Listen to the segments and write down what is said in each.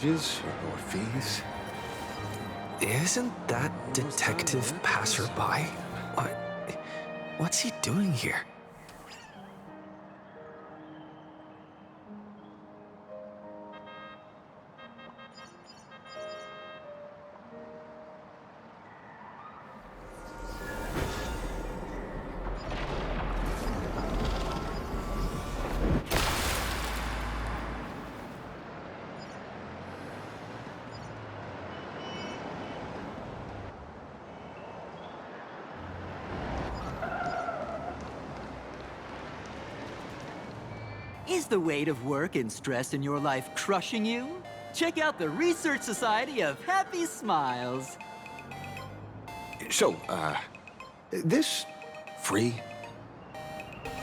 Or fees? Isn't that Detective Passerby? What's he doing here? Is the weight of work and stress in your life crushing you? Check out the Research Society of Happy Smiles. So, this free?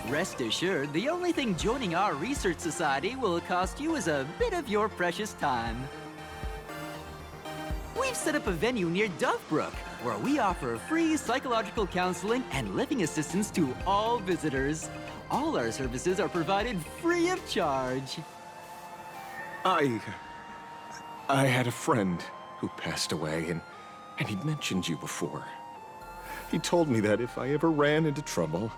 Rest assured, the only thing joining our Research Society will cost you is a bit of your precious time. We've set up a venue near Dovebrook, where we offer free psychological counseling and living assistance to all visitors. All our services are provided free of charge. I had a friend who passed away, and he'd mentioned you before. He told me that if I ever ran into trouble,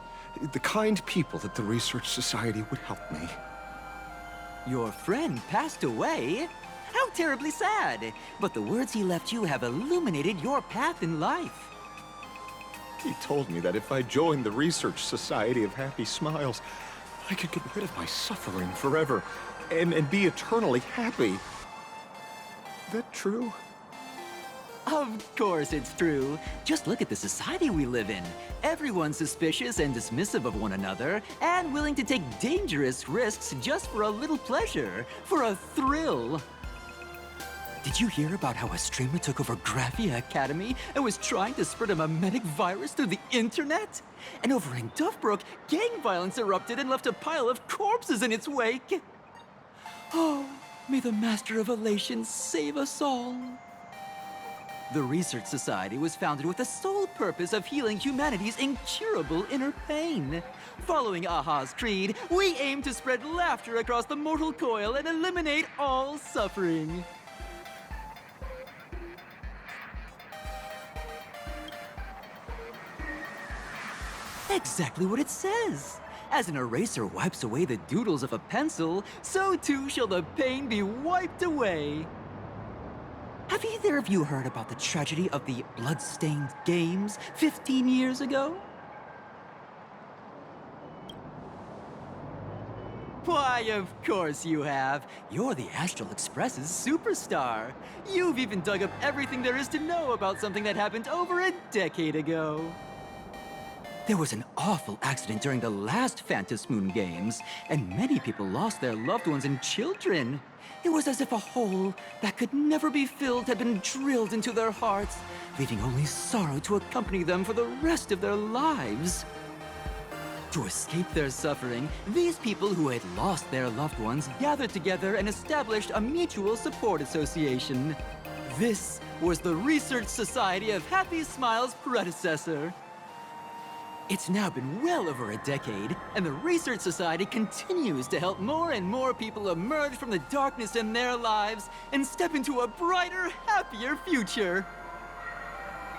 the kind people at the Research Society would help me. Your friend passed away? How terribly sad! But the words he left you have illuminated your path in life. He told me that if I joined the Research Society of Happy Smiles, I could get rid of my suffering forever and be eternally happy. That true? Of course it's true. Just look at the society we live in. Everyone's suspicious and dismissive of one another, and willing to take dangerous risks just for a little pleasure, for a thrill. Did you hear about how a streamer took over Graphia Academy and was trying to spread a memetic virus through the internet? And over in Dovebrook, gang violence erupted and left a pile of corpses in its wake. Oh, may the Master of Elation save us all. The Research Society was founded with the sole purpose of healing humanity's incurable inner pain. Following Aha's creed, we aim to spread laughter across the mortal coil and eliminate all suffering. Exactly what it says. As an eraser wipes away the doodles of a pencil, so too shall the pain be wiped away. Have either of you heard about the tragedy of the blood-stained games 15 years ago? Why, of course you have. You're the Astral Express's superstar. You've even dug up everything there is to know about something that happened over a decade ago. There was an awful accident during the last Phantom Moon Games, and many people lost their loved ones and children. It was as if a hole that could never be filled had been drilled into their hearts, leaving only sorrow to accompany them for the rest of their lives. To escape their suffering, these people who had lost their loved ones gathered together and established a mutual support association. This was the Research Society of Happy Smiles' predecessor. It's now been well over a decade, and the Research Society continues to help more and more people emerge from the darkness in their lives and step into a brighter, happier future.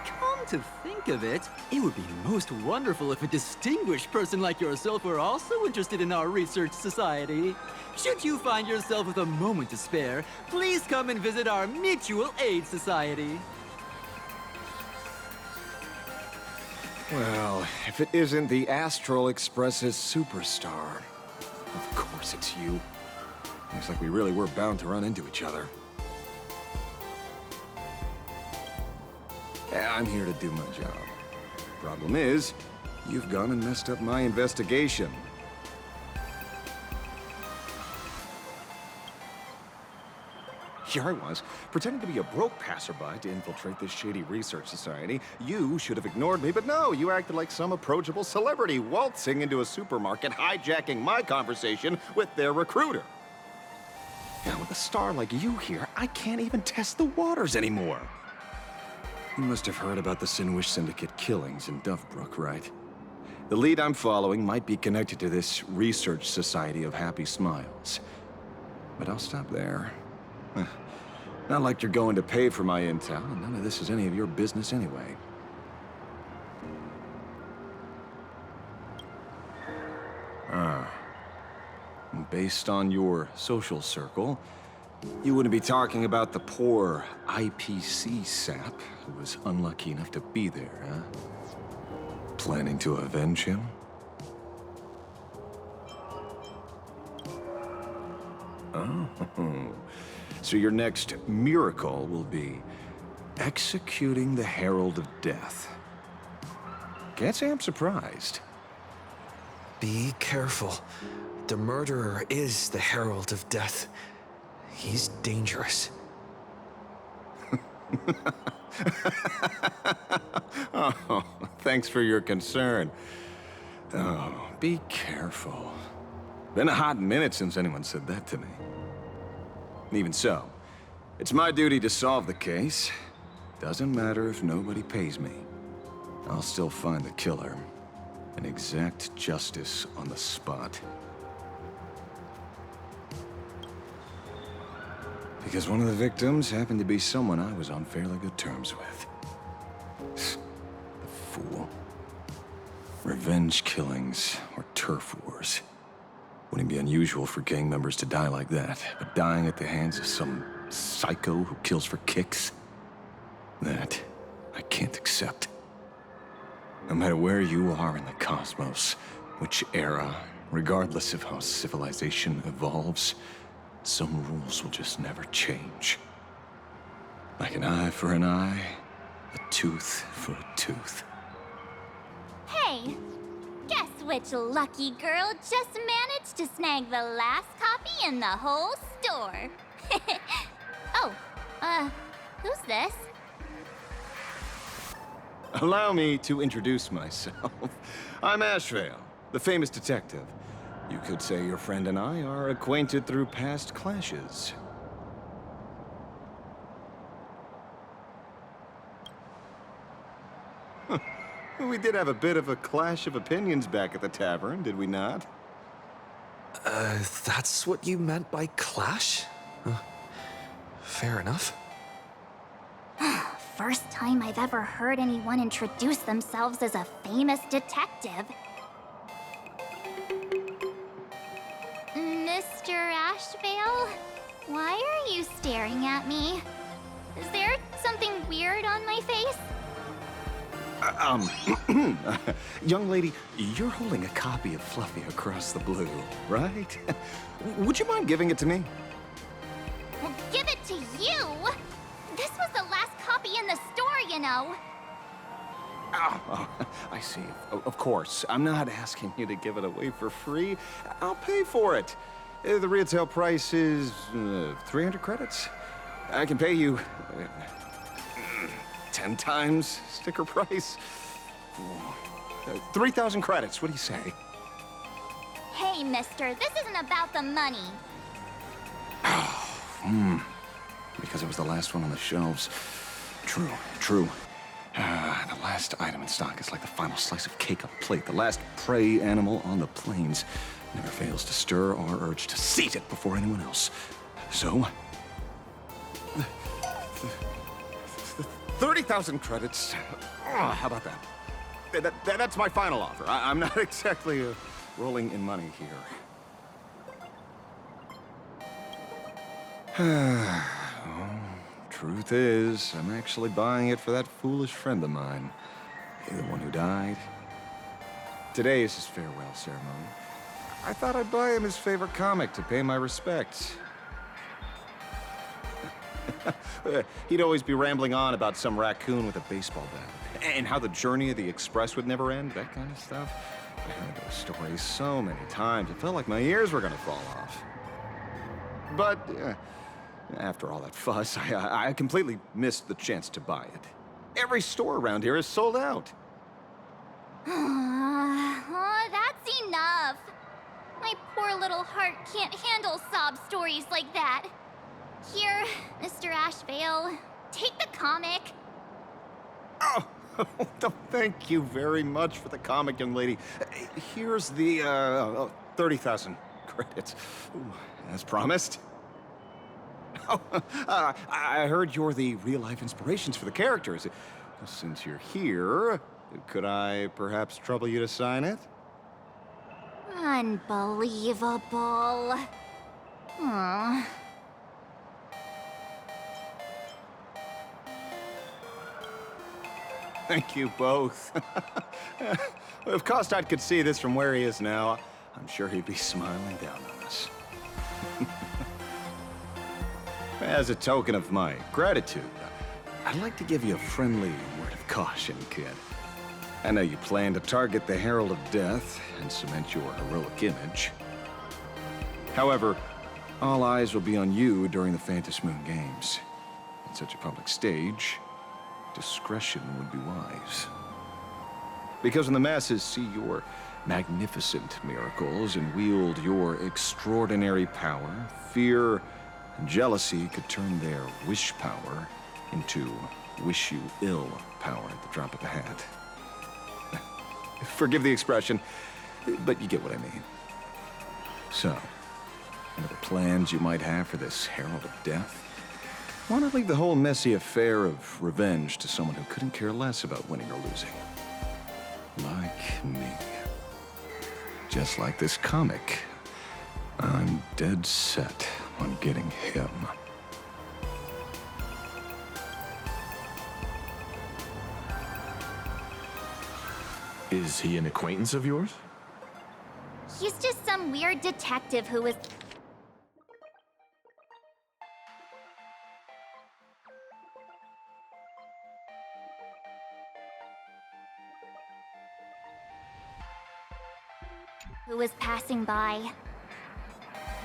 Come to think of it, it would be most wonderful if a distinguished person like yourself were also interested in our Research Society. Should you find yourself with a moment to spare, please come and visit our Mutual Aid Society. Well, if it isn't the Astral Express's superstar, of course it's you. Looks like we really were bound to run into each other. Yeah, I'm here to do my job. Problem is, you've gone and messed up my investigation. Here I was, pretending to be a broke passerby to infiltrate this shady research society. You should have ignored me, but no, you acted like some approachable celebrity waltzing into a supermarket, hijacking my conversation with their recruiter. Now, with a star like you here, I can't even test the waters anymore. You must have heard about the Sinwish Syndicate killings in Dovebrook, right? The lead I'm following might be connected to this Research Society of Happy Smiles. But I'll stop there. Not like you're going to pay for my intel, and none of this is any of your business anyway. Based on your social circle, you wouldn't be talking about the poor IPC sap who was unlucky enough to be there, huh? Planning to avenge him? Oh. So your next miracle will be executing the Herald of Death. Can't say I'm surprised. Be careful. The murderer is the Herald of Death. He's dangerous. Oh, thanks for your concern. Oh, be careful. Been a hot minute since anyone said that to me. Even so, it's my duty to solve the case. Doesn't matter if nobody pays me. I'll still find the killer and exact justice on the spot. Because one of the victims happened to be someone I was on fairly good terms with. The fool. Revenge killings or turf wars. Wouldn't be unusual for gang members to die like that, but dying at the hands of some psycho who kills for kicks? That I can't accept. No matter where you are in the cosmos, which era, regardless of how civilization evolves, some rules will just never change. Like an eye for an eye, a tooth for a tooth. Hey, guess which lucky girl just managed to snag the last copy in the whole store? Oh, who's this? Allow me to introduce myself. I'm Ashvale, the famous detective. You could say your friend and I are acquainted through past clashes. We did have a bit of a clash of opinions back at the tavern, did we not? That's what you meant by clash? Fair enough. First time I've ever heard anyone introduce themselves as a famous detective. Mr. Ashvale? Why are you staring at me? Is there something weird on my face? Young lady, you're holding a copy of Fluffy Across the Blue, right? Would you mind giving it to me? Well, give it to you? This was the last copy in the store, you know. Oh, I see. Of course. I'm not asking you to give it away for free. I'll pay for it. The retail price is 300 credits. I can pay you 10 times sticker price. 3,000 credits. What do you say? Hey, mister, this isn't about the money. Because it was the last one on the shelves. True. The last item in stock is like the final slice of cake on a plate. The last prey animal on the plains never fails to stir our urge to seize it before anyone else. So, 30,000 credits. How about that? That's my final offer. I'm not exactly rolling in money here. Truth is, I'm actually buying it for that foolish friend of mine. The one who died. Today is his farewell ceremony. I thought I'd buy him his favorite comic to pay my respects. He'd always be rambling on about some raccoon with a baseball bat. And how the journey of the express would never end, that kind of stuff. I heard those stories so many times, it felt like my ears were gonna fall off. But, after all that fuss, I completely missed the chance to buy it. Every store around here is sold out. Oh, that's enough. My poor little heart can't handle sob stories like that. Here, Mr. Ashvale, take the comic. Oh, thank you very much for the comic, young lady. Here's the 30,000 credits. Ooh, as promised. I heard you're the real-life inspirations for the characters. Since you're here, could I perhaps trouble you to sign it? Unbelievable. Aw. Thank you both. If Kostat could see this from where he is now, I'm sure he'd be smiling down on us. As a token of my gratitude, I'd like to give you a friendly word of caution, kid. I know you plan to target the Herald of Death and cement your heroic image. However, all eyes will be on you during the Phantom Moon Games. On such a public stage, discretion would be wise. Because when the masses see your magnificent miracles and wield your extraordinary power, fear and jealousy could turn their wish power into wish you ill power at the drop of a hat. Forgive the expression, but you get what I mean. So, whatever plans you might have for this Herald of Death, why not leave the whole messy affair of revenge to someone who couldn't care less about winning or losing? Like me. Just like this comic, I'm dead set on getting him. Is he an acquaintance of yours? He's just some weird detective who was... passing by.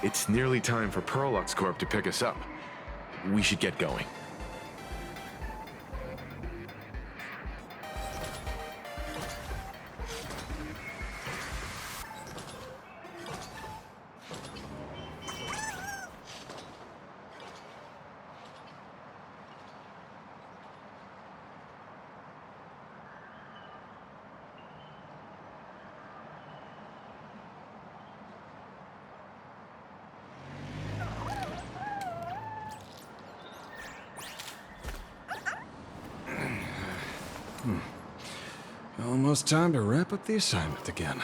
It's nearly time for Perlux Corp to pick us up. We should get going. Almost time to wrap up the assignment again.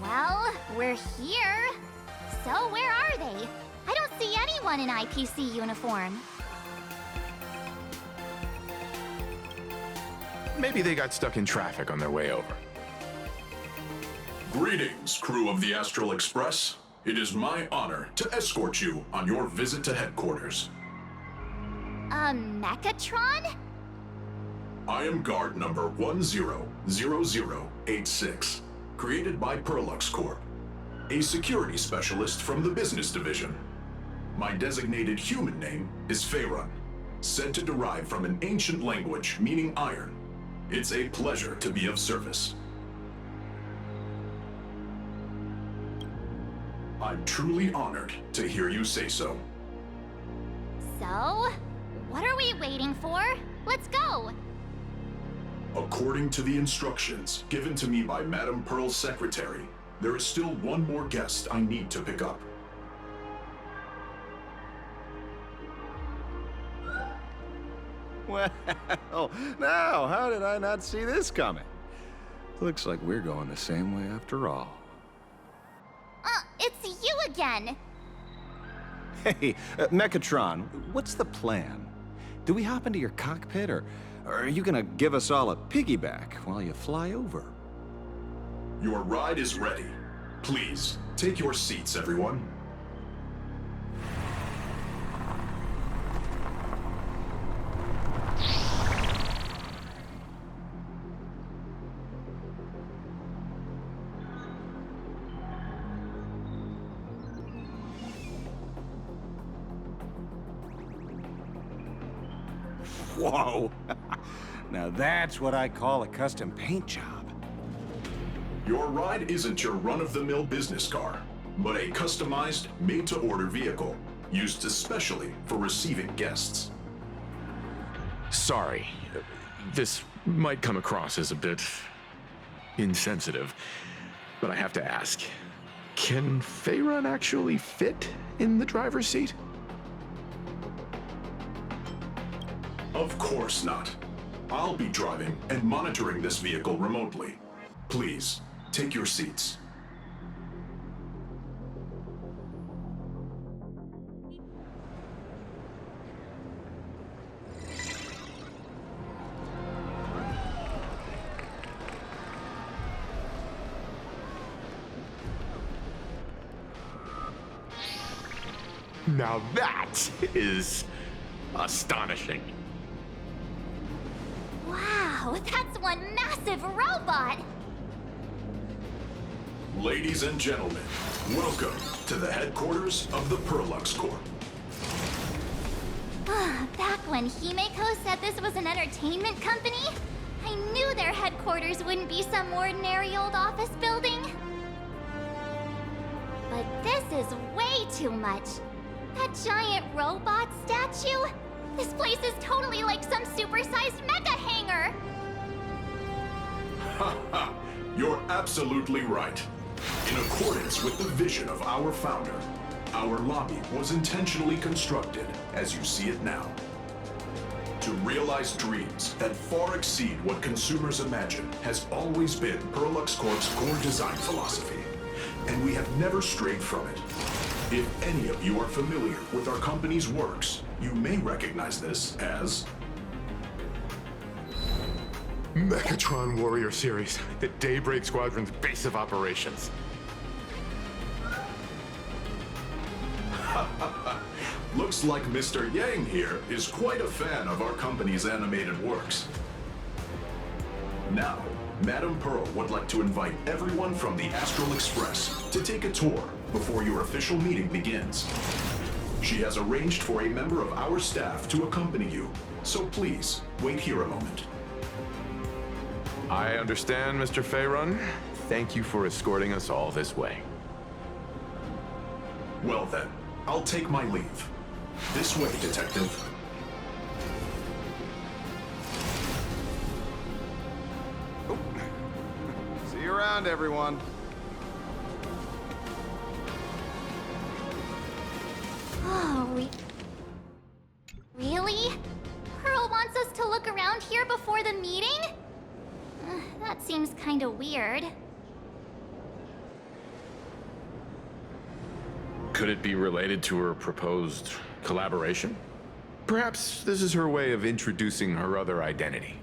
Well, we're here. So where are they? I don't see anyone in IPC uniform. Maybe they got stuck in traffic on their way over. Greetings, crew of the Astral Express. It is my honor to escort you on your visit to headquarters. Mechatron? I am guard number 100086, created by Perlux Corp, a security specialist from the business division. My designated human name is Faerun, said to derive from an ancient language meaning iron. It's a pleasure to be of service. I'm truly honored to hear you say so. So, what are we waiting for? Let's go! According to the instructions given to me by Madame Pearl's secretary, there is still one more guest I need to pick up. Well, now, how did I not see this coming? Looks like we're going the same way after all. It's you again! Hey, Mechatron, what's the plan? Do we hop into your cockpit, or are you gonna give us all a piggyback while you fly over? Your ride is ready. Please, take your seats, everyone. Whoa! Now that's what I call a custom paint job. Your ride isn't your run-of-the-mill business car, but a customized, made-to-order vehicle, used especially for receiving guests. Sorry. This might come across as a bit insensitive, but I have to ask. Can Faerun actually fit in the driver's seat? Of course not. I'll be driving and monitoring this vehicle remotely. Please, take your seats. Now that is astonishing. Wow, that's one massive robot! Ladies and gentlemen, welcome to the headquarters of the Perlux Corp. Back when Himeko said this was an entertainment company, I knew their headquarters wouldn't be some ordinary old office building. But this is way too much. That giant robot statue? This place is totally like some supersized mecha hangar! Ha ha! You're absolutely right. In accordance with the vision of our founder, our lobby was intentionally constructed as you see it now. To realize dreams that far exceed what consumers imagine has always been Perlux Corp's core design philosophy, and we have never strayed from it. If any of you are familiar with our company's works, you may recognize this as Mechatron Warrior Series, the Daybreak Squadron's base of operations. Looks like Mr. Yang here is quite a fan of our company's animated works. Now, Madame Pearl would like to invite everyone from the Astral Express to take a tour before your official meeting begins. She has arranged for a member of our staff to accompany you, so please, wait here a moment. I understand, Mr. Faerun. Thank you for escorting us all this way. Well then, I'll take my leave. This way, Detective. See you around, everyone. Oh, really? Pearl wants us to look around here before the meeting? That seems kinda weird. Could it be related to her proposed collaboration? Perhaps this is her way of introducing her other identity.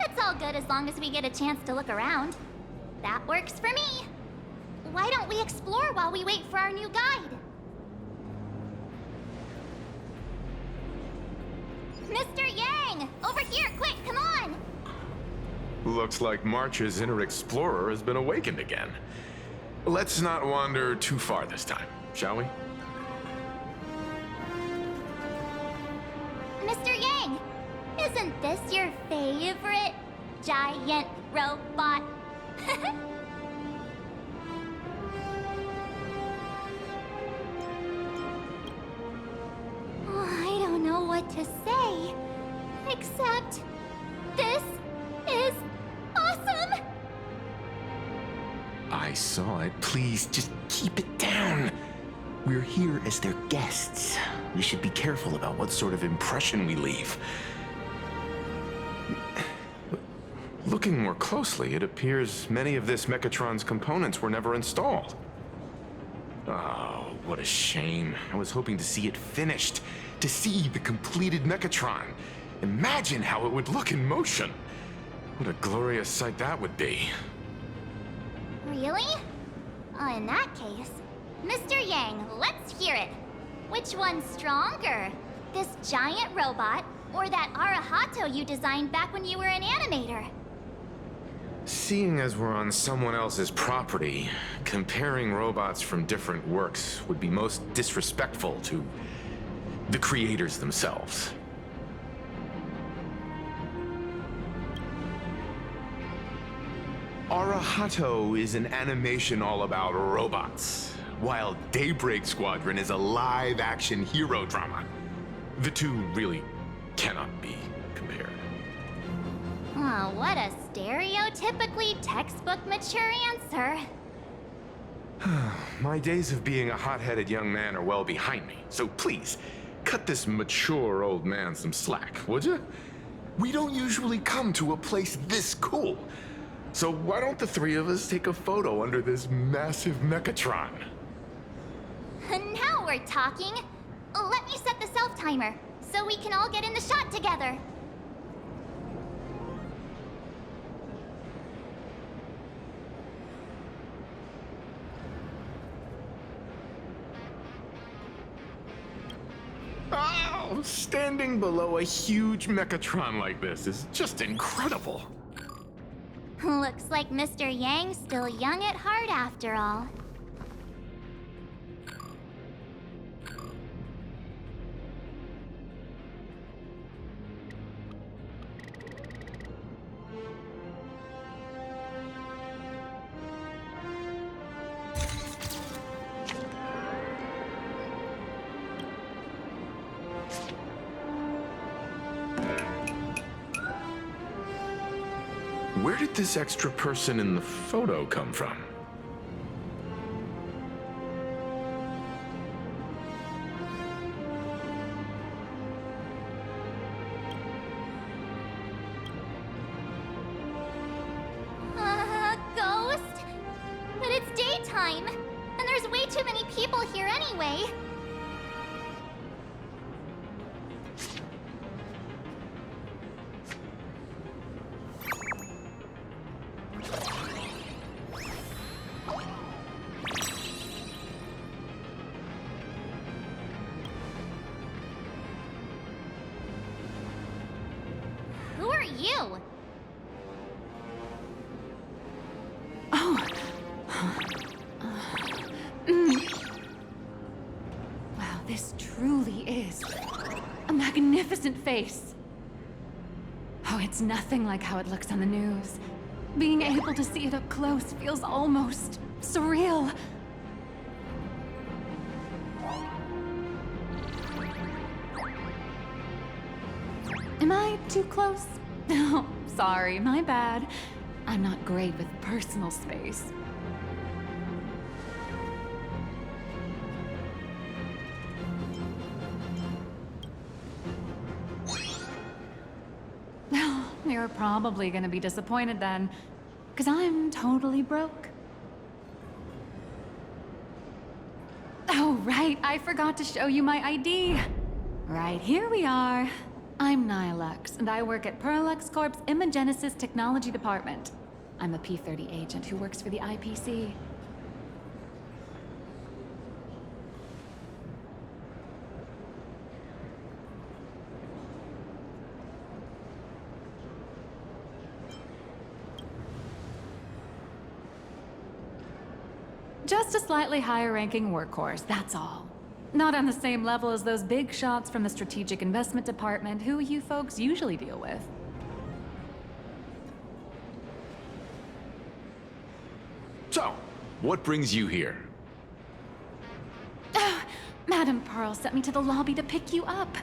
It's all good as long as we get a chance to look around. That works for me. Why don't we explore while we wait for our new guide? Mr. Yang! Over here, quick, come on! Looks like March's inner explorer has been awakened again. Let's not wander too far this time, shall we? Mr. Yang, isn't this your favorite giant robot? I don't know what to say, except this is awesome! I saw it. Please, just keep it down. We're here as their guests. We should be careful about what sort of impression we leave. Looking more closely, it appears many of this Mechatron's components were never installed. Oh, what a shame. I was hoping to see it finished, to see the completed Mechatron. Imagine how it would look in motion. What a glorious sight that would be. Really? In that case, Mr. Yang, let's hear it. Which one's stronger? This giant robot, or that Arahato you designed back when you were an animator? Seeing as we're on someone else's property, comparing robots from different works would be most disrespectful to the creators themselves. Arahato is an animation all about robots, while Daybreak Squadron is a live-action hero drama. The two really cannot be compared. Oh, what a stereotypically textbook mature answer. My days of being a hot-headed young man are well behind me, so please, cut this mature old man some slack, would you? We don't usually come to a place this cool. So why don't the three of us take a photo under this massive Mechatron? Now we're talking. Let me set the self-timer, so we can all get in the shot together. Oh, standing below a huge Mechatron like this is just incredible. Looks like Mr. Yang's still young at heart after all. Where did this extra person in the photo come from? Ghost? But it's daytime, and there's way too many people here anyway. Who are you? Wow, this truly is a magnificent face. Oh, it's nothing like how it looks on the news. Being able to see it up close feels almost surreal. Am I too close? Oh, sorry, my bad. I'm not great with personal space. You're probably gonna be disappointed then, because I'm totally broke. Oh, right, I forgot to show you my ID. Right, here we are. I'm Nihilux, and I work at Parallax Corp's Imagenesis Technology Department. I'm a P-30 agent who works for the IPC. Just a slightly higher-ranking workhorse, that's all. Not on the same level as those big shots from the Strategic Investment Department who you folks usually deal with. So, what brings you here? Madam Pearl sent me to the lobby to pick you up.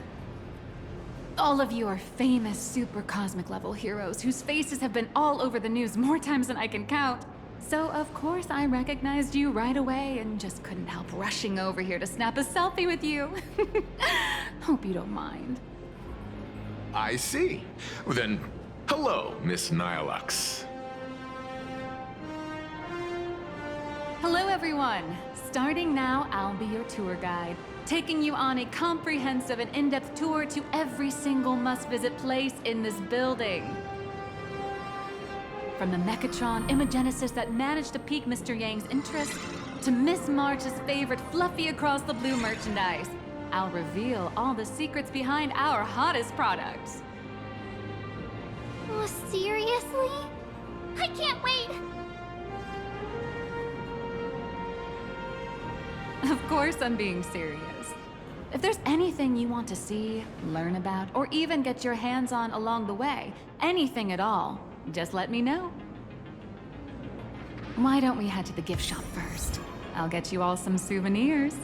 All of you are famous super cosmic level heroes whose faces have been all over the news more times than I can count. So of course I recognized you right away and just couldn't help rushing over here to snap a selfie with you. Hope you don't mind. I see. Well, then, hello, Miss Nihilux. Hello everyone. Starting now, I'll be your tour guide, taking you on a comprehensive and in-depth tour to every single must-visit place in this building. From the Mechatron Imagenesis that managed to pique Mr. Yang's interest, to Miss March's favorite fluffy across the blue merchandise, I'll reveal all the secrets behind our hottest products. Oh, seriously? I can't wait! Of course I'm being serious. If there's anything you want to see, learn about, or even get your hands on along the way, anything at all, just let me know. Why don't we head to the gift shop first? I'll get you all some souvenirs.